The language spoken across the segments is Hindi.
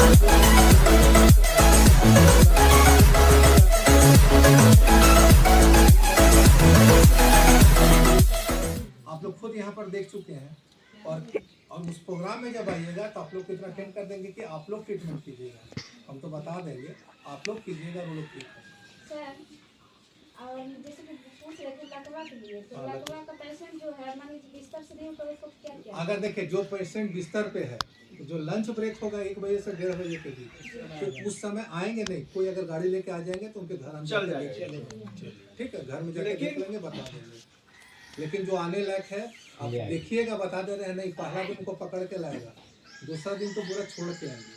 आप लोग खुद यहाँ पर देख चुके हैं और उस प्रोग्राम में जब आइएगा तो आप लोग कितना अटेंड कर देंगे कि आप लोग ट्रीटमेंट कीजिएगा, हम तो बता देंगे, आप लोग कीजिएगा, वो लोग ट्रीटमेंट। सर और जैसे कि पूछ रहे थे लकवा के लिए, तो लकवा का पेशेंट जो है मान लीजिए बिस्तर से नहीं उठा तो क्या क्या? अगर देखिए जो पेशेंट बिस्तर पे है, जो लंच ब्रेक होगा 1 बजे से 1:30 बजे के बीच, तो उस समय आएंगे नहीं, कोई अगर गाड़ी लेके आ जाएंगे तो उनके घर हम चल जाएंगे, ठीक है, घर में जाके देख लेंगे, बता देंगे। लेकिन जो आने लायक है आप देखिएगा, बता दे रहे हैं, नहीं पहला दिन को पकड़ के लाएगा, दूसरा दिन तो पूरा छोड़ के आएंगे,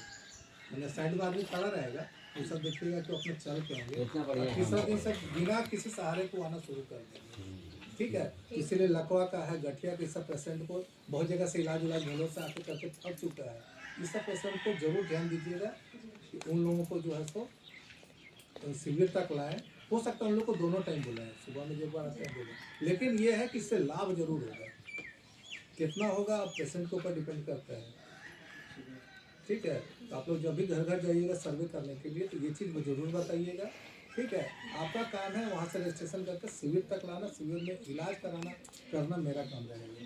मैंने साइड में आदमी खड़ा रहेगा, वो सब देखिएगा कि अपने चल के आएंगे, तीसरा दिन से बिना किसी सहारे को आना शुरू कर देंगे, ठीक है। इसीलिए लकवा का है, गठिया के सब पेशेंट को बहुत जगह से इलाज घोलों से आके करके थक चुका है, इस सब पेशेंट को जरूर ध्यान दीजिएगा कि उन लोगों को जो है सो शिविर तक लाएं। हो सकता है उन लोग को दोनों टाइम बुलाएं, सुबह में जब बार आते हैं बोलें, लेकिन ये है कि इससे लाभ जरूर होगा, कितना होगा आप पेशेंट के ऊपर डिपेंड करता है, ठीक है। तो आप लोग जब भी घर घर जाइएगा सर्वे करने के लिए तो ये चीज़ जरूर बताइएगा, ठीक है। आपका काम है वहाँ से रजिस्ट्रेशन करके शिविर तक लाना, शिविर में इलाज करना मेरा काम रहेगा,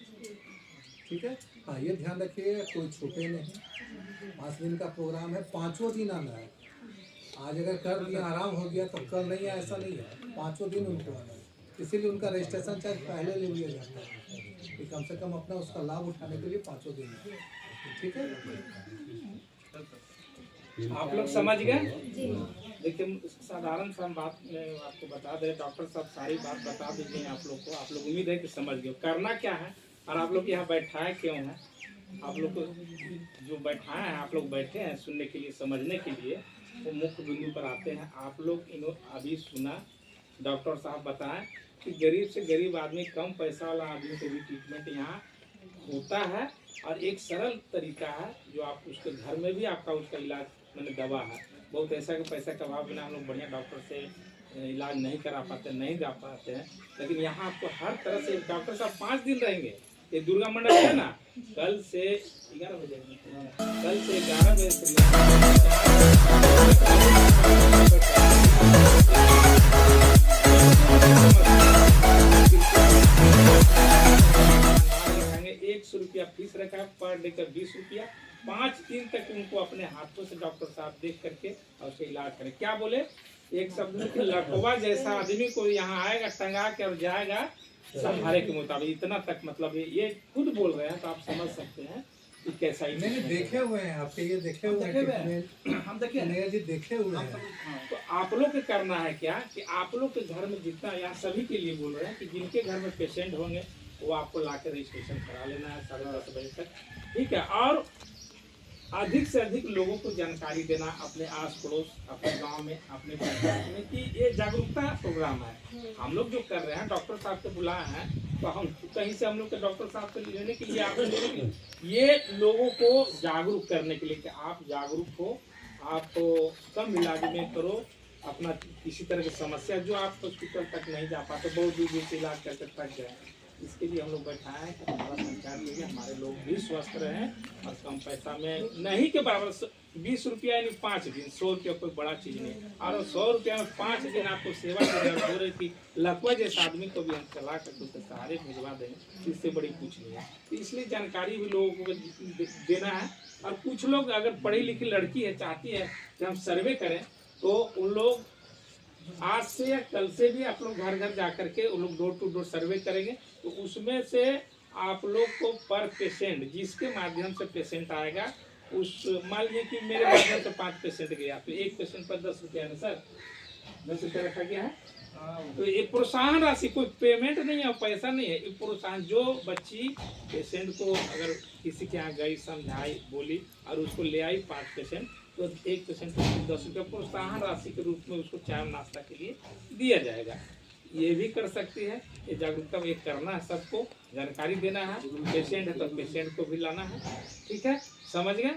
ठीक है। हाँ ये ध्यान रखिएगा कोई छूटे नहीं, 5 दिन का प्रोग्राम है, 5वां दिन आना है, आज अगर कर दिया आराम हो गया तो कल नहीं है, ऐसा नहीं है, 5वां दिन उनको आना है, इसीलिए उनका रजिस्ट्रेशन चार्ज पहले ले लिया जाता है कि कम से कम अपना उसका लाभ उठाने के लिए 5वां दिन है, ठीक है। आप लोग समझ गए? देखिए साधारण सा बात मैं आपको बता दे, डॉक्टर साहब सारी बात बता दीजिए आप लोग को, आप लोग उम्मीद है कि समझ गए करना क्या है और आप लोग यहाँ बैठाए क्यों है, आप लोग को जो बैठाए हैं, आप लोग बैठे हैं सुनने के लिए, समझने के लिए, वो मुख्य बिंदु पर आते हैं। आप लोग अभी सुना डॉक्टर साहब बताएं कि गरीब से गरीब आदमी, कम पैसा वाला आदमी को भी ट्रीटमेंट यहाँ होता है और एक सरल तरीका है जो आप उसके घर में भी आपका उसका इलाज मैंने दवा है। बहुत ऐसा कि पैसा का अभाव बिना हम लोग बढ़िया डॉक्टर से इलाज नहीं करा पाते, नहीं जा पाते हैं, लेकिन यहाँ आपको हर तरह से डॉक्टर साहब 5 दिन रहेंगे। ये दुर्गा मंडल है ना, कल से 11 बजे, कल से 11 बजे से ₹100 फीस रखा है, पर डे का 20 रुपया, 5 दिन तक उनको अपने हाथों से डॉक्टर साहब देख करके और उसका इलाज करें। क्या बोले, एक शब्द में लकवा जैसा आदमी को यहाँ आएगा, टंगा के और जाएगा संभाले के मुताबिक, इतना तक मतलब ये खुद बोल रहे हैं, तो आप समझ सकते हैं कि कैसा ही नहीं देखे हुए हैं आपके, ये देखे हुए हैं, हम देखे जी, देखे हुए हैं। तो आप लोग को करना है क्या कि आप लोग के घर में जितना, यहाँ सभी के लिए बोल रहे हैं कि जिनके घर में पेशेंट होंगे वो आपको लाके रजिस्ट्रेशन करा लेना है 10:30 बजे तक, ठीक है। और अधिक से अधिक लोगों को जानकारी देना अपने आस पड़ोस, अपने गांव में, अपने पंचायत में, कि ये जागरूकता प्रोग्राम है। हम लोग जो कर रहे हैं, डॉक्टर साहब को बुलाए हैं, तो हम कहीं से हम लोग के डॉक्टर साहब से लेने के लिए, आप लेने के लिए, ये लोगों को जागरूक करने के लिए कि आप जागरूक हो, आप कम इलाज में करो अपना किसी तरह की समस्या, जो आप हॉस्पिटल तक नहीं जा पाते, बहुत दूर दूर से इलाज करके थक गए, इसके लिए हम लोग बैठाए हैं कि हमारा पंचायत में हमारे लोग भी स्वस्थ रहें और कम पैसा में नहीं के बराबर, 20 रुपया यानी 5 दिन, 100 रुपया कोई बड़ा चीज़ नहीं, और 100 रुपया में 5 दिन आपको सेवा हो रही थी। लकवा जैसे आदमी को भी हम चला करके उसके सहारे भिजवा देंगे, इससे बड़ी कुछ नहीं है। तो इसलिए जानकारी भी लोगों को देना है। और कुछ लोग अगर पढ़ी लिखी लड़की है, चाहती है कि हम सर्वे करें, तो उन लोग आज से या कल से भी आप लोग घर घर जा करके उन लोग डोर टू डोर सर्वे करेंगे, तो उसमें से आप लोग को पर पेशेंट, जिसके माध्यम से पेशेंट आएगा, उस मान लीजिए कि मेरे माध्यम से 5 पेशेंट गया, तो एक पेशेंट पर 10 रुपया है सर, 10 रुपया रखा गया है। तो ये प्रोत्साहन राशि, कोई पेमेंट नहीं है, पैसा नहीं है, ये प्रोत्साहन। जो बच्ची पेशेंट को अगर किसी के यहाँ गई, समझाई, बोली और उसको ले आई 5 पेशेंट, तो एक पेशेंट को 10 रुपया प्रोत्साहन राशि के रूप में उसको चाय नाश्ता के लिए दिया जाएगा। ये भी कर सकती है, ये जागरूकता एक करना है, सबको जानकारी देना है। पेशेंट है तो पेशेंट को भी लाना है, ठीक है, समझ गए।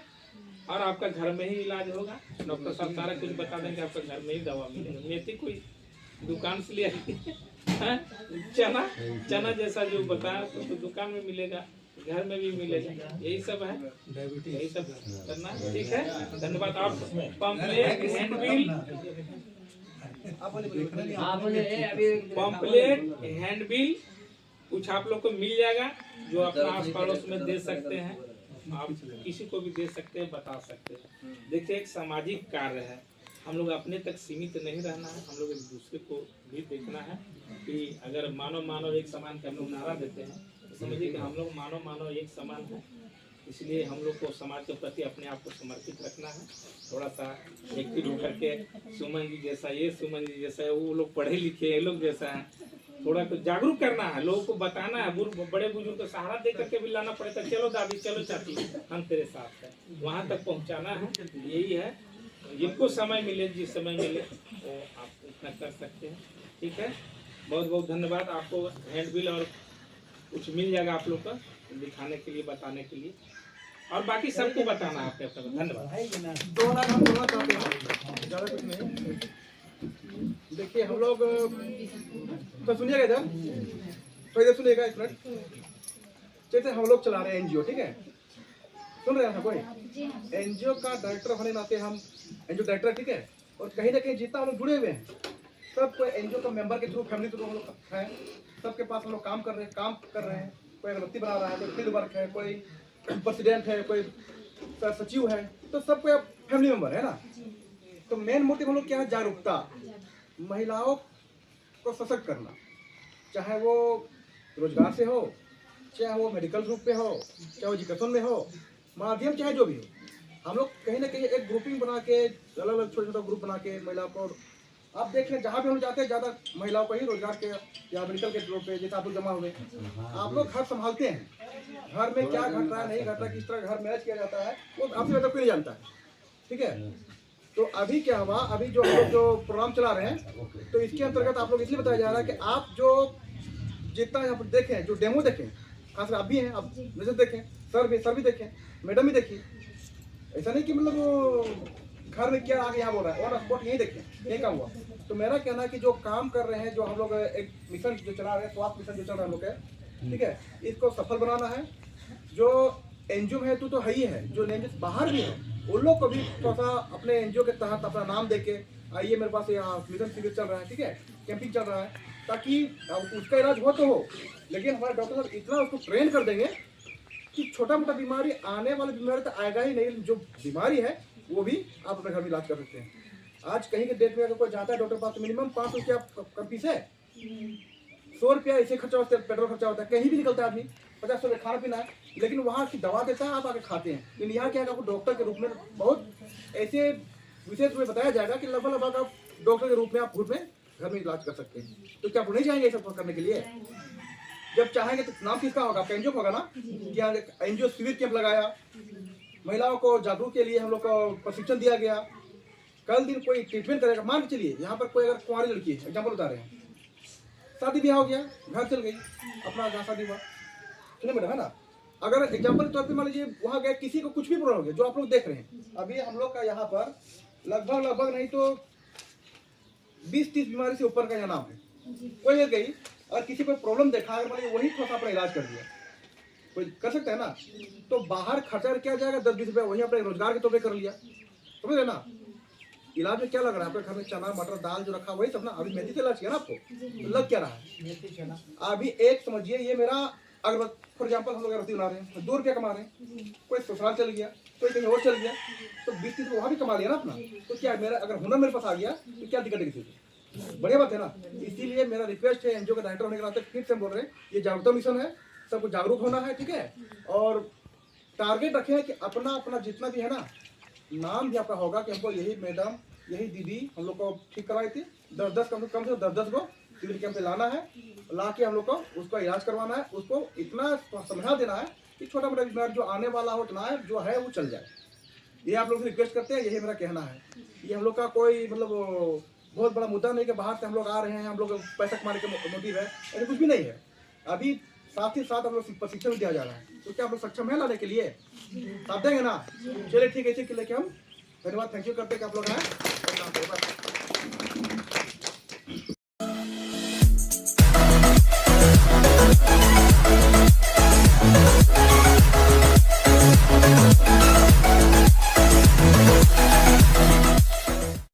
और आपका घर में ही इलाज होगा, डॉक्टर साहब सारा कुछ बता देंगे, आपका घर में ही दवा मिलेगा। मेथी कोई दुकान से ले आई चना जैसा जो बताया तो दुकान में मिलेगा, घर में भी मिलेगा। यही सब है, यही सब करना है। ठीक है, धन्यवाद। आप पम्पलेट, हैंडबिल, पम्पलेट, हैंडबिल कुछ आप लोग को मिल जाएगा, जो अपना आस पड़ोस में दे सकते हैं। आप किसी को भी दे सकते हैं, बता सकते हैं। देखिए, एक सामाजिक कार्य है, हम लोग अपने तक सीमित नहीं रहना है, हम लोग एक दूसरे को भी देखना है कि अगर मानव मानव एक समान का हम लोग नारा देते हैं, तो समझिए कि हम लोग मानव मानव एक समान है। इसलिए हम लोग को समाज के प्रति अपने आप को समर्पित रखना है। थोड़ा सा एक्टिव होकर के सुमन जी जैसा, ये सुमन जी जैसा है, वो लोग पढ़े लिखे ये लोग जैसा है, थोड़ा तो जागरूक करना है, लोगों को बताना है। बड़े बुजुर्ग को सहारा दे करके भी लाना पड़ेगा, चलो दादी, चलो चाची, हम तेरे साथ हैं, वहाँ तक पहुँचाना है। यही है, जिनको समय मिले, जिस समय मिले वो आप उतना कर सकते हैं। ठीक है, बहुत बहुत धन्यवाद। आपको हैंडबिल और कुछ मिल जाएगा आप लोग का दिखाने के लिए, बताने के लिए, और बाकी सबको बताना है आपके। धन्यवाद। 2 लाख हम बोलना चाहते हैं, ज़्यादा कुछ नहीं। देखिए हम लोग तो सुनिएगा इधर, तो इधर सुनिएगा एक मिनट। जैसे हम लोग चला रहे हैं एनजीओ, ठीक है, सुन रहे हैं कोई? एनजीओ का डायरेक्टर होने नाते हम एनजीओ डायरेक्टर, ठीक है, और कहीं ना कहीं जितना हम लोग जुड़े हुए हैं, सब कोई एनजीओ का मेंबर के थ्रू, फैमिली थ्रू हम लोग हैं, सबके पास हम लोग काम कर रहे हैं। कोई अगरबत्ती बना रहा है, कोई फील्ड वर्क है, कोई प्रेसिडेंट है, कोई सचिव है, तो सब कोई फैमिली मेंबर है ना। तो मेन मोटिव हम लोग क्या है? जागरूकता, महिलाओं को सशक्त करना, चाहे वो रोजगार से हो, चाहे वो मेडिकल ग्रुप पे हो, चाहे वो एजुकेशन में हो, माध्यम चाहे जो भी हो, हम लोग कहीं ना कहीं एक ग्रुपिंग बना के, अलग अलग छोटे छोटे ग्रुप बना के महिलाओं को, आप देख लें जहाँ भी हम जाते हैं ज़्यादा महिलाओं को ही रोजगार के या मेडिकल के ग्रुप पे, जैसे आप लोग जमा हुए, आप लोग घर संभालते हैं, घर में क्या घट रहा है, नहीं घट रहा, किस तरह घर मैनेज किया जाता है, वो आपसे ज़्यादा कोई नहीं जानता है। ठीक है, तो अभी क्या हुआ, अभी जो हम लोग जो प्रोग्राम चला रहे हैं, तो इसके अंतर्गत आप लोग इसलिए बताया जा रहा है कि आप जो जितना यहाँ पर देखें, जो डेमो देखें, खासकर आप भी हैं, आप नजर देखें, सर भी देखें, मैडम भी देखिए। ऐसा नहीं कि मतलब वो घर में क्या आगे यहाँ बोल रहा है, और स्पॉट यही देखें, ये काम हुआ। तो मेरा कहना है कि जो काम कर रहे हैं, जो हम लोग एक मिशन जो चला रहे हैं, स्वास्थ्य मिशन जो चल रहा है हम लोग का, ठीक है, इसको सफल बनाना है। जो एनजीओ में है तो है ही है, जो एनजीओ बाहर भी है, उन लोग को भी थोड़ा सा अपने एनजीओ के तहत अपना नाम देके आइए, मेरे पास यहाँ मिशन शिविर चल रहा है, ठीक है, कैंपिंग चल रहा है, ताकि उसका इलाज हो तो हो, लेकिन हमारे डॉक्टर साहब इतना उसको ट्रेन कर देंगे कि छोटा मोटा बीमारी, आने वाली बीमारी तो आएगा ही नहीं, जो बीमारी है वो भी आप अपने घर में इलाज कर सकते हैं। आज कहीं के डेट में अगर कोई जाता है डॉक्टर पास, तो मिनिमम 500 रुपया कम फीस है, 100 रुपया ऐसे खर्चा होता है, पेट्रोल खर्चा होता है, कहीं भी निकलता है आदमी, 50 रुपये खाना पीना है, लेकिन वहाँ की दवा देता है, आप आके खाते हैं। लेकिन यहाँ क्या है, आपको डॉक्टर के रूप में बहुत ऐसे विशेष रूप में बताया जाएगा कि लगभग आप डॉक्टर के रूप में आप खुद में घर में इलाज कर सकते हैं। तो क्या आप नहीं चाहेंगे ये सब करने के लिए? जब चाहेंगे तो नाम किसका होगा? आपका एनजीओ होगा ना, कि यहाँ एनजीओ शिविर कैंप लगाया, महिलाओं को जागरूक के लिए हम लोग को प्रशिक्षण दिया गया। कल दिन कोई ट्रीटमेंट करेगा, मान के चलिए यहाँ पर कोई अगर कुंवारी लड़की है, एग्जाम्पल बता रहे हैं, शादी ब्याह हो गया, घर चल गई, अपना जहाँ शादी हुआ, सुनिए मैडम, है ना, अगर एग्जाम्पल के तौर पे मान लीजिए वहाँ गए, किसी को कुछ भी प्रॉब्लम हो गया, जो आप लोग देख रहे हैं अभी हम लोग का यहाँ पर लगभग नहीं तो 20-30 बीमारी से ऊपर का यहाँ नाम है, कोई एक गई और किसी को प्रॉब्लम देखा, अगर मान लीजिए वही थोड़ा सा अपना इलाज कर दिया, कोई कर सकता है ना। तो बाहर खर्चा क्या जाएगा, 10-20 रुपया, वही अपने रोजगार के तौर पर कर लिया, समझ रहे ना। इलाज में क्या लग रहा है, आपके घर में चना मटर दाल जो रखा वही सब ना, अभी मेथी से इलाज किया ना आपको, तो लग क्या रहा है अभी? एक समझिए, ये मेरा अगर फॉर एग्जाम्पल हम लोग अगरबत्ती बना रहे हैं, 2 रुपया कमा रहे हैं, कोई ससुराल चल गया, कोई कहीं और चल गया, तो 20-30 वहाँ भी कमा लिया ना अपना। तो क्या मेरा अगर हुनर मेरे पास आ गया तो क्या दिक्कत है किसी को? बढ़िया बात है ना। इसीलिए मेरा रिक्वेस्ट है एनजीओ का डायरेक्टर होने के नाते, फिर से हम बोल रहे हैं, ये जागरूकता मिशन है, सबको जागरूक होना है, ठीक है, और टारगेट रखे हैं कि अपना जितना भी है ना, नाम भी आपका होगा कि हमको यही मैडम, यही दीदी हम लोग को ठीक करवाई थी, 10-10 कम से 10-10 को शिविर कैंप पे लाना है, ला के हम लोग को उसका इलाज करवाना है, उसको इतना समझा देना है कि छोटा मोटा बीमारी जो आने वाला हो, उतना है जो है वो चल जाए। ये आप लोग से रिक्वेस्ट करते हैं, यही मेरा कहना है। ये हम लोग का कोई मतलब बहुत बड़ा मुद्दा नहीं कि बाहर से हम लोग आ रहे हैं, हम लोग पैसा कमाने के मोटिव है, ऐसा कुछ भी नहीं है। अभी साथ ही साथ हम लोग प्रशिक्षण दिया जा रहा है, तो क्या आप लोग सक्षम है लाने के लिए? आप देंगे ना? चलिए ठीक है, इसी के लेके हम धन्यवाद, थैंक यू करते हैं कि आप लोग आए।